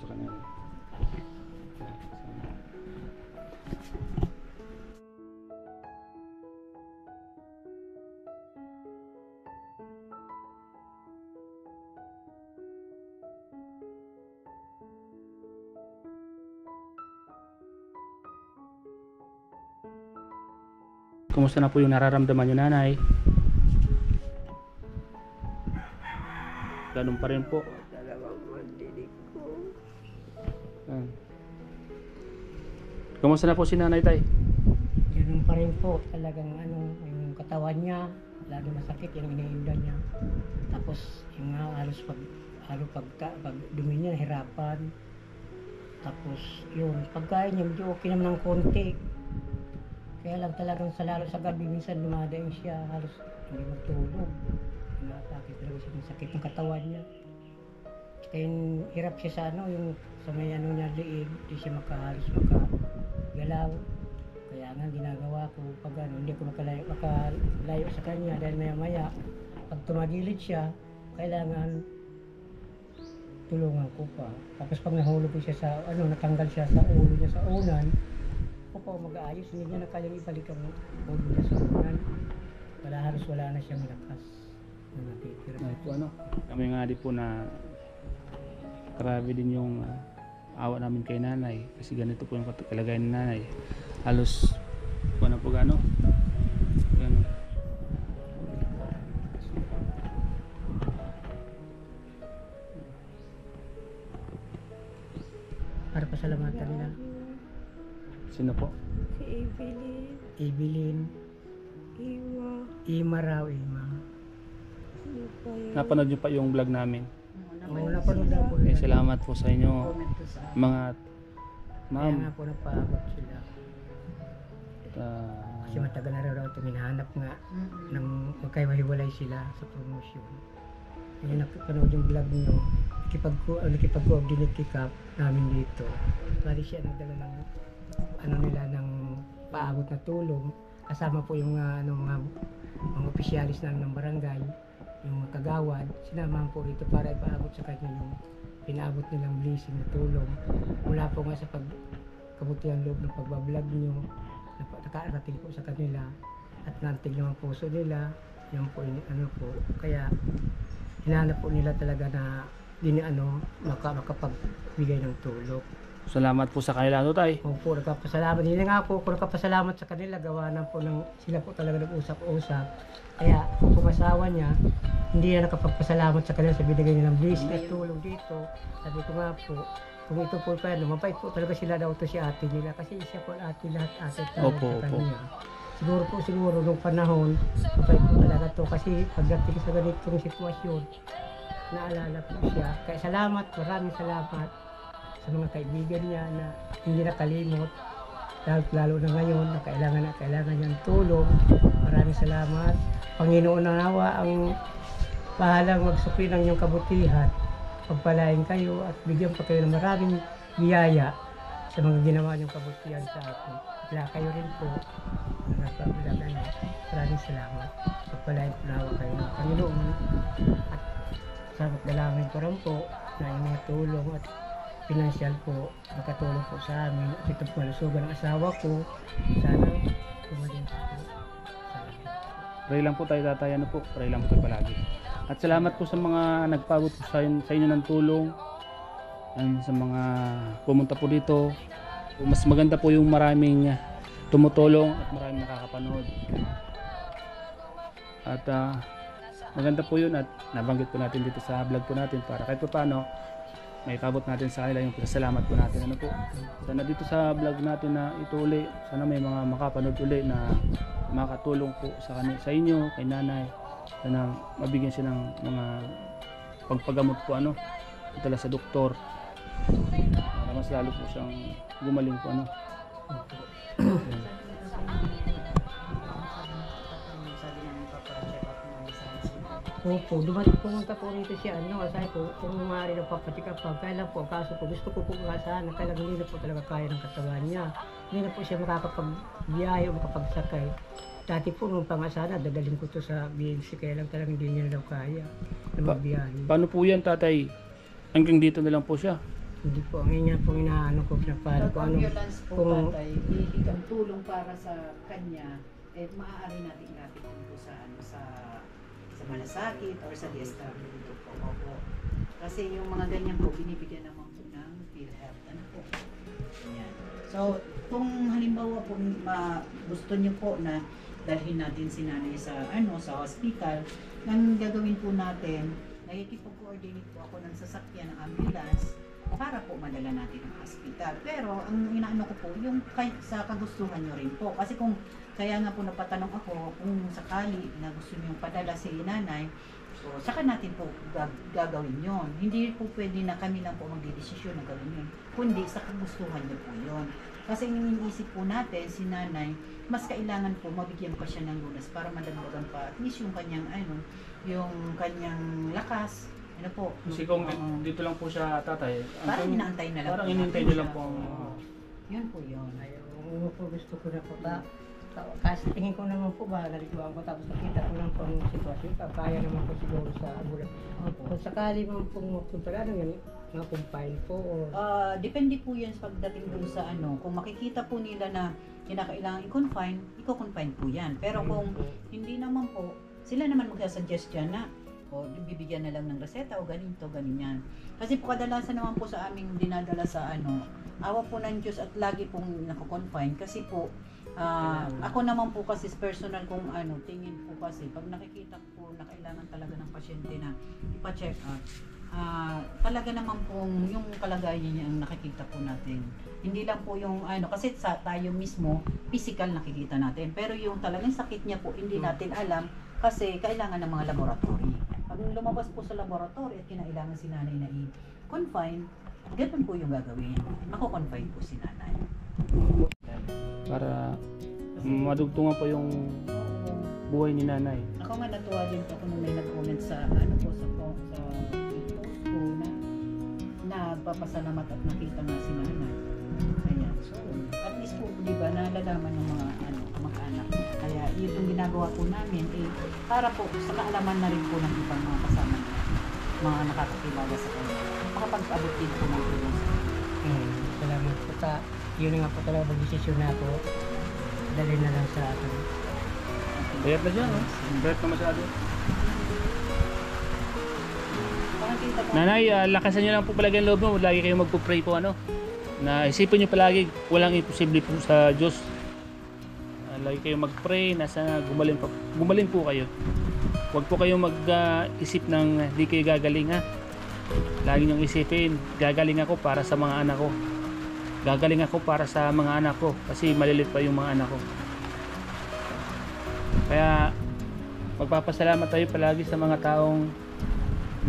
sa kanila. Kumusta na po yung nararamdaman nyo, nanay? Ganun pa rin po. Dalawang mandinig ko. Kumusta na po si nanay, tay? Ganun pa rin po. Talagang yung katawan niya, lalo masakit, yung iniinda niya. Tapos yung halos pag dumi niya, hirapan. Tapos yun, pagkain niya, medyo okay naman ng konti. Kaya lang talagang lalo sa gabi, minsan dumadaing siya, halos hindi magtulog. Nakakakit talaga siya ng sakit ng katawan niya. Kaya yung hirap siya sa yung sa may niya liig, hindi siya halos makagalaw. Kaya nga ginagawa ko pag hindi ko makalayo sa kanya dahil maya pag tumagilid siya, kailangan tulungan ko pa. Tapos pag nahulog ko siya sa natanggal siya sa ulo niya sa unan, ako pa mag-aayos, hindi niya na kayang ibalik ang ulo niya sa unan. Wala na siyang lakas na natitira. Po, kami nga di po na grabe din yung awa namin kay nanay kasi ganito po yung kalagayan ni nanay. Halos na po gano'n. Para pasalamatan nila. Sino po? Si Evelyn. Evelyn. Ima raw, Ima. Sino pa yun? Napanood nyo pa yung vlog namin. Oo, napanood na po. Salamat po sa inyo mga Kaya ma'am. nga po napagod sila. Uh, Kasi matagal na raw ito hinahanap nga nang magkaiwahiwalay sila sa promotion. Ngayon napanood yung vlog nyo, nakipag-coordinate namin dito. Bali siya nagdala ng nila ng paabot na tulong. Kasama po yung mga opisyalis ng barangay, yung mga kagawad. Sinamahan po rito para ipaabot sa kanya yung pinaabot nilang blessing na tulong. Mula po nga sa pagkabutihan loob ng pagbablog nyo, nakarating po sa kanila at nantig naman puso nila. Yan po po. Kaya hinahanap po nila talaga na makapagbigay ng tulong. salamat po sa kanila, tay. Opo, nagpapasalamat. Hindi nga po ako nagpapasalamat sa kanila. Gawa na po sila po talaga nag-usap-usap. Kaya kung pumasawa niya, hindi na nakapagpasalamat sa kanila sa binigay nilang blessing at tulong dito. Sabi ko nga po, kung ito po pa, mabait po talaga sila daw ito si ate nila. Kasi siya po ate lahat ate talaga sa kanya. Siguro nung panahon, mabait po talaga to. Kasi pagdating sa ganitong sitwasyon, naalala po siya. Kaya salamat, maraming salamat sa mga kaibigan niya na hindi nakalimot, lalo na ngayon na kailangan niyang tulong. Maraming salamat. Panginoon na nawa ang bahalang magsupi ng iyong kabutihan. Pagpalain kayo at bigyan pa kayo ng maraming biyaya sa mga ginawa niyong kabutihan sa akin. Kaya kayo rin po. Maraming salamat. Pagpalain po nawa kayo ng Panginoon at sabot dalangin ko rin po na yung mga tulong at financial po, makatulong po sa amin at ito po malusugan ng asawa ko. Sana pumaling po. Pray lang po tayo, tatay. Pray lang po tayo palagi. At salamat po sa mga nagpabot po sa inyo ng tulong. And sa mga pumunta po dito. Mas maganda po yung maraming tumutulong at maraming nakakapanood. At maganda po yun at nabanggit po natin dito sa vlog po natin para kahit pa paano may tabot natin sa kanila yung pasalamat po natin. Sana dito sa vlog natin na ito uli, sana may mga makapanood uli na makatulong po sa inyo, kay nanay. Sana mabigyan siya ng mga pagpagamot po itala sa doktor para mas lalo po siyang gumaling po Opo, pumunta po rito siya, sabi ko, kung maaari na papatika pa, kaya lang po, ang kaso po, gusto ko po sana, kaya lang hindi na po talaga kaya ng katawan niya. Hindi na po siya makakapagbiyahe o makapagsakay. Dati po, nung pangasana, dadalhin ko to sa BNC, kaya lang talagang hindi niya daw kaya na magbiyahe. Paano po yan, tatay? Hanggang dito na lang po siya? Hindi po, ang nga po inaano ko na para Pag kung ano. ambulance po kung- tatay, hihigang tulong para sa kanya, eh maaari natin ilapit din po sa sa malasakit or sa DSWD po. Opo. Kasi yung mga ganyan po, binibigyan naman po ng PhilHealth. Ano po? Yan. So, kung halimbawa po gusto niyo po na dalhin natin si nanay sa sa hospital, ang gagawin po natin, nakikipag-coordinate po ako ng sasakyan ng ambulance para po madala natin ang hospital. Pero ang inaano ko po, yung sa kagustuhan nyo rin po. Kasi kung kaya nga po napatanong ako kung sakali na gusto nyo padala si nanay, so saka natin po gagawin yon. Hindi po pwede na kami lang po magdidesisyon na gawin yun. Kundi sa kagustuhan nyo po yon. Kasi iniisip po natin si nanay, mas kailangan po mabigyan pa siya ng lunas para madagdagan pa at least yung kanyang yung kanyang lakas. Ano po? Kasi kung dito lang po siya tatay, Parang inaantay na lang. parang po inintay natin niyo siya. lang po ang Oo. Yun po yun. Ayaw po, gusto ko na po ba. Kasi tingin ko naman po ba, naliguan ko tapos nakita ko lang po ang sitwasyon. Kaya naman po siguro sa ambulance. Opo. Kung sakali man po magpunta na yan, makumpile po o Depende po yan sa pagdating dun sa kung makikita po nila na kinakailangan i-confine, i-confine po yan. Pero kung hindi naman po, sila naman magsa-suggest dyan na bibigyan na lang ng reseta o ganito, ganyan. Kasi po kadalasan naman po sa aming dinadala sa awa po ng Diyos at lagi pong nako-confine kasi po ako naman po kasi personal kung tingin po kasi pag nakikita po na kailangan talaga ng pasyente na ipa-check up, talaga naman pong yung kalagayan niya ang nakikita po natin. Hindi lang po yung kasi sa tayo mismo physical nakikita natin, pero yung talagang sakit niya po hindi natin alam kasi kailangan ng mga laboratory. Pag lumabas po sa laboratory at kinailangan si nanay na i-confine, ganun po yung gagawin. Ako-confine po si nanay. para madugtungan po yung buhay ni nanay. Ako nga natuwa din po ako nung may nag-comment sa post ko na nagpapasalamat at nakita nga si nanay. Ayan. So, at least po, di ba, nalalaman ng mga kamag-anak. Kaya yun yung ginagawa po namin, para po sa kaalaman na rin po ng ibang mga kasama na mga nakakakilala sa kanya. Makapag-abot din po ng tulong sa kanya. salamat po sa yun na nga po talaga mag-desisyon na po. Dali na lang sa akin. Bayat na siya, no? Bayat na masyado. Parang kita po, Nanay, lakasan niyo lang po palagi ang loob mo. Lagi kayong magpo-pray po, na isipin niyo palagi, walang imposible po sa Diyos. Lagi kayong mag-pray, nasa gumaling po kayo. Huwag po kayong mag-isip ng di kayo gagaling, ha. Lagi niyong isipin, gagaling ako para sa mga anak ko. Gagaling ako para sa mga anak ko kasi malilit pa yung mga anak ko. Kaya magpapasalamat tayo palagi sa mga taong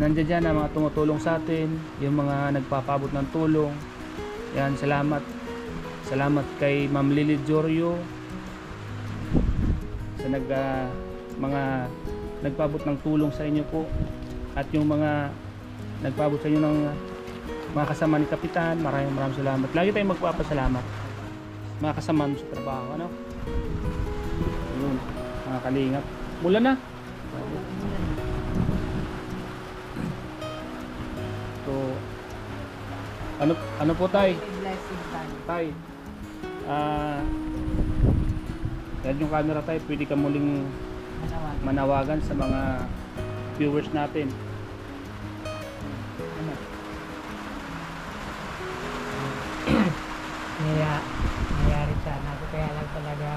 nandiyan dyan na mga tumutulong sa atin, yung mga nagpapabot ng tulong. Yan, salamat. Salamat kay Ma'am Lily Jorio sa mga nagpabot ng tulong sa inyo po at yung mga nagpabot sa inyo ng mga kasama ni Kapitan. Maraming salamat. Lagi tayong magpapasalamat mga kasama sa trabaho, yun, mga kalingap. Mula na. So ano po tay? blessing tayo. Tay, yan yung camera tayo, pwede ka muling manawagan sa mga viewers natin. Nangyari sana ako kaya lang talaga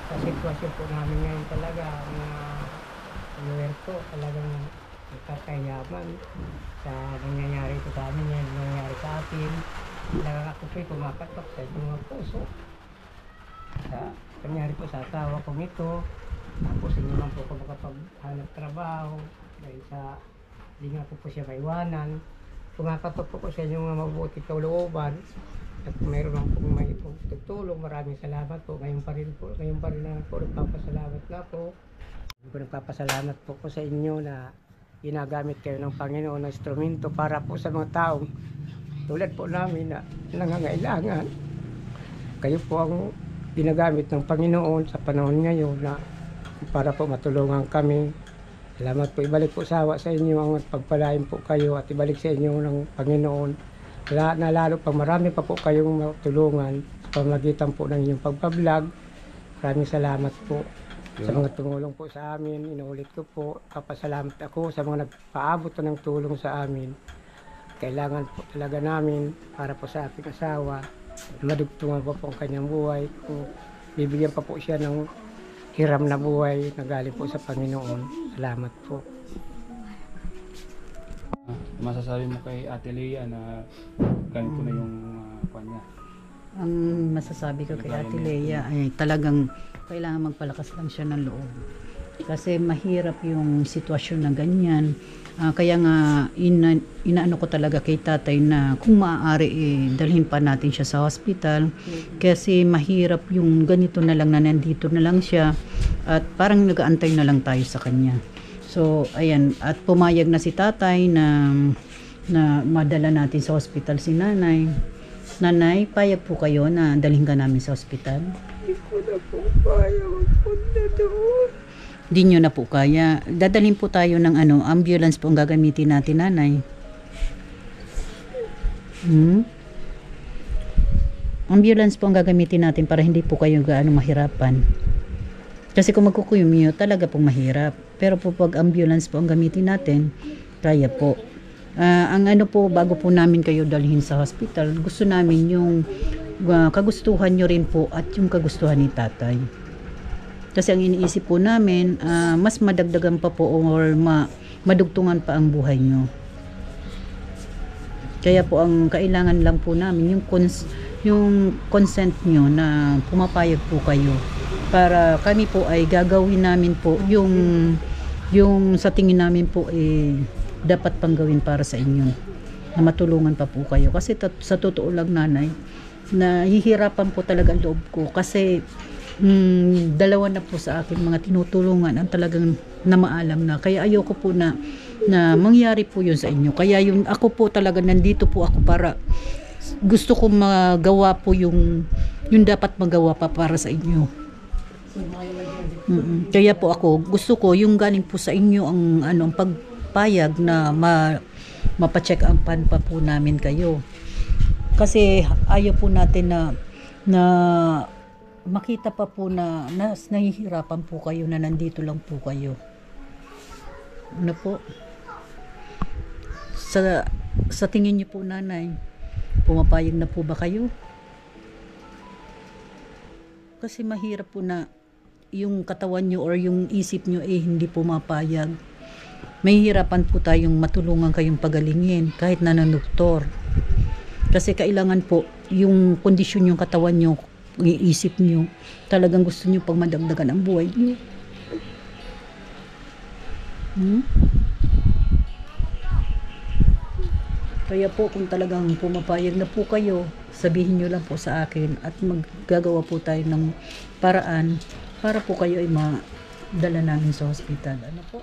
sa sitwasyon po namin ngayon talaga mga viewer po talagang kakayaman sa nangyayari po sa amin yan, nangyayari sa atin talagang ako po'y kumakatok sa mga puso sa nangyari po sa asawa kong ito tapos hindi man po ako makapaghanap trabaho dahil sa hindi nga po siya maiwanan kumakatok po sa inyong mga mabuti kalooban at mayroon lang pong may tutulong. Maraming salamat po. Ngayon pa rin na po nagpapasalamat na po. Nagpapasalamat po ko sa inyo na ginagamit kayo ng Panginoon na instrumento para po sa mga taong tulad po namin na nangangailangan. Kayo po ang ginagamit ng Panginoon sa panahon ngayon na para po matulungan kami. Salamat po. Ibalik po sa inyo ang pagpalain po kayo at ibalik sa inyo ng Panginoon lalo pang marami pa po kayong matulungan sa pamagitan po ng inyong pagbablog. Maraming salamat po sa mga tumulong po sa amin. Inuulit ko po, papasalamat ako sa mga nagpaabot ng tulong sa amin. Kailangan po talaga namin para po sa ating asawa. Madugtungan po ang kanyang buhay. Kung bibigyan pa po siya ng hiram na buhay na galing po sa Panginoon. Salamat po. Masasabi mo kay Ate Lea na ganito na yung kanya. Ang masasabi ko kay Ate Lea ay talagang kailangan magpalakas lang siya ng loob. Kasi mahirap yung sitwasyon na ganyan. Kaya nga inaano ko talaga kay tatay na kung maaari dalhin pa natin siya sa hospital. Kasi mahirap yung ganito na lang na nandito na lang siya at parang nag-aantay na lang tayo sa kanya. So ayan, at pumayag na si tatay na madala natin sa hospital si nanay. Nanay, payag po kayo na dalhin ka namin sa hospital? Hindi ko na po kaya magpunta doon. Hindi nyo na po kaya. Dadalhin po tayo ng ambulance po ang gagamitin natin, nanay. Ambulance po ang gagamitin natin para hindi po kayo gaano mahirapan. Kasi kung magkukuyumyo, talaga pong mahirap. Pero po pag ambulance po ang gamitin natin, kaya po. Ang po, bago po namin kayo dalhin sa hospital, gusto namin yung kagustuhan nyo rin po at yung kagustuhan ni tatay. Kasi ang iniisip po namin, mas madagdagan pa po or madugtungan pa ang buhay nyo. Kaya po ang kailangan lang po namin yung consent nyo na pumapayag po kayo para kami po ay gagawin namin po yung sa tingin namin po dapat pang gawin para sa inyo na matulungan pa po kayo. Kasi sa totoo lang, nanay, nahihirapan po talaga ang loob ko kasi dalawa na po sa akin mga tinutulungan ang talagang namaalam na. Kaya ayoko po na mangyari po yun sa inyo. Kaya yung ako po talaga nandito po ako para gusto ko magawa po yung dapat magawa pa para sa inyo. Kaya po ako gusto ko yung galing po sa inyo ang pagpayag na mapacheck up pa po namin kayo. Kasi ayaw po natin na makita pa po na nahihirapan po kayo na nandito lang po kayo. Ano po? Sa tingin niyo po, nanay, pumapayag na po ba kayo? Kasi mahirap po na yung katawan niyo or yung isip niyo hindi pumapayag. Mahihirapan po tayong matulungan kayong pagalingin kahit na ng doktor. Kasi kailangan po yung kondisyon yung katawan niyo, iisip nyo, talagang gusto nyo pang madagdagan ang buhay nyo. Kaya po kung talagang pumapayag na po kayo, sabihin nyo lang po sa akin at maggagawa po tayo ng paraan para po kayo ay madala namin sa hospital. Ano po?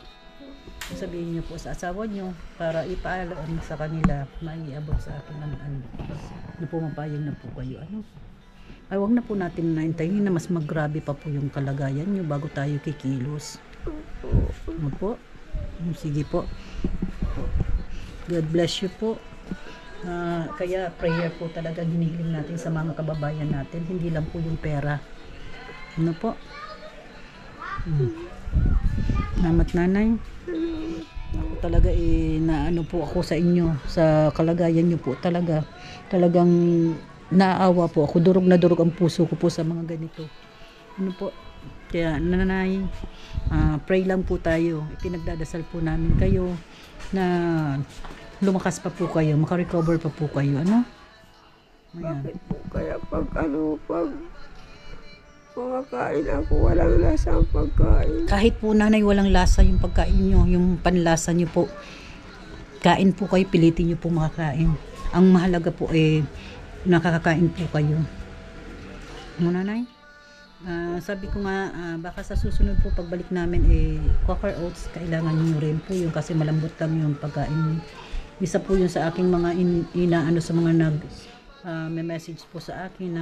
Sabihin nyo po sa asawa nyo para ipaalam sa kanila, maiabot sa akin na pumapayag na po kayo. Ano? Ay, wag na po natin naintayin na mas maggrabe pa po yung kalagayan nyo bago tayo kikilos. Ano po? Sige po. God bless you po. Kaya prayer po talaga hinihiling natin sa mga kababayan natin. Hindi lang po yung pera. Ano po? Salamat, nanay. Ako talaga naano po ako sa inyo. Sa kalagayan nyo po talaga. Talagang naawa po ako, durog na durog ang puso ko po sa mga ganito. Ano po? Kaya nanay, pray lang po tayo. Ipinagdadasal po namin kayo na lumakas pa po kayo, makarecover pa po kayo. Ano? Ayan. Bakit po kaya pag kumakain ako, walang lasa ang pagkain? Kahit po, nanay, walang lasa yung pagkain nyo, yung panlasa nyo po. Kain po kayo, pilitin nyo po makakain. Ang mahalaga po nakakakain po kayo. Ano, nanay? Sabi ko nga, baka sa susunod po pagbalik namin Quaker Oats, kailangan nyo rin po yung kasi malambot lang yung pagkain. Isa po yun sa aking mga inaano sa mga may message po sa akin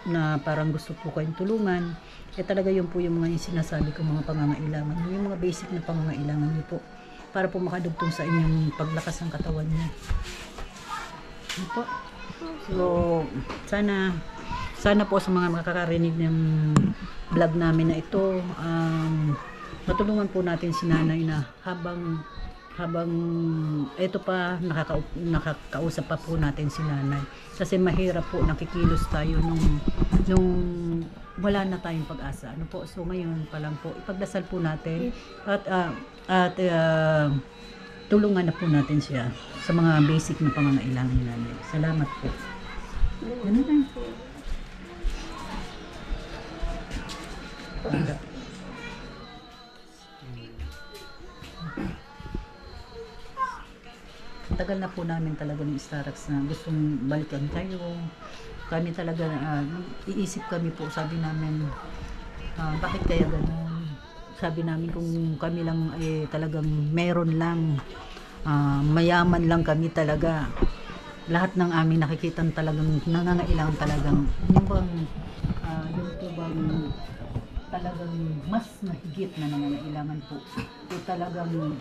na parang gusto po kayong tulungan. Talaga yun po yung mga sinasabi ko mga pangangailangan. Yung mga basic na pangangailangan nyo po para po makadugtong sa inyong paglakas ng katawan nyo. Ano po? So, sana po sa mga makakarinig ng vlog namin na ito, matulungan po natin si nanay na habang ito pa nakakausap pa po natin si nanay, kasi mahirap po nakikilos tayo nung wala na tayong pag-asa, ano po. So ngayon pa lang po ipagdasal po natin at tulungan na po natin siya sa mga basic na pangangailangan ni nanay. Salamat po. Ganun lang. Tagal na po namin talaga ng Starax na gustong balikan kayo. Kami talaga, iisip kami po, sabi namin, bakit kaya ganun? Sabi namin kung kami lang talagang meron lang, mayaman lang kami talaga. Lahat ng aming nakikitan talagang nangangailangan talagang, yung po bang talagang mas mahigit na nangangailangan po. So talagang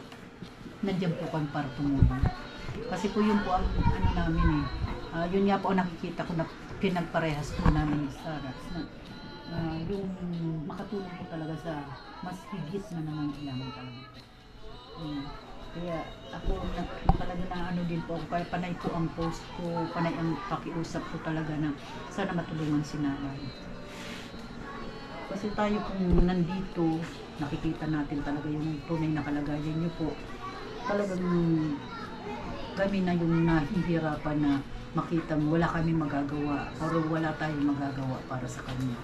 nandiyan po kami para tumulong. Kasi po yun po ang ano namin yun nga po ang nakikita ko na pinagparehas po namin sa Starax na yung makatulong po talaga sa mas higit na nangangailangan talaga. Kaya ako talaga na ano din po, kaya panay po ang post ko, panay ang pakiusap ko talaga na sana matulungan si nanay. Kasi tayo kung nandito, nakikita natin talaga yung tunay na kalagayan niyo po. Talagang kami na yung nahihirapan na makitang wala kami magagawa or wala tayong magagawa para sa kanya.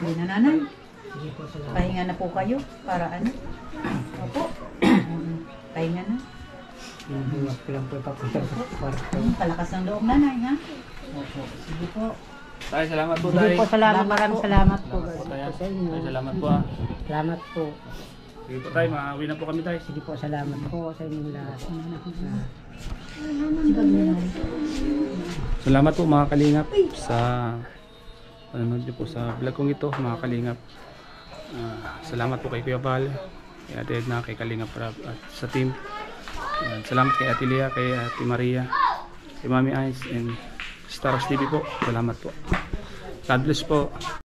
Sige na nanay. Sige po, salamat. Pahinga na po kayo para ano? Opo. Pahinga na. Buwas ko lang po ipapunta sa kwarto. Palakas ng loob nanay ha? Opo. Sige po. Tay, salamat po Sige tay. po, salamat. Maraming salamat po. Salamat po tayo. Sa inyo. Tay, salamat po Salamat po. Sige po tay, maawi na po kami tay. Sige po, salamat po sa inyong lahat. Salamat po mga kalingap sa panonood niyo po sa vlog kong ito, mga kalingap. Salamat po kay Kuya Val, kay Ate Edna, kay Kalingap Rab at sa team. Salamat kay Ate Lia, kay Ate Maria, kay Mami Ice and Starax TV po. Salamat po. God bless po.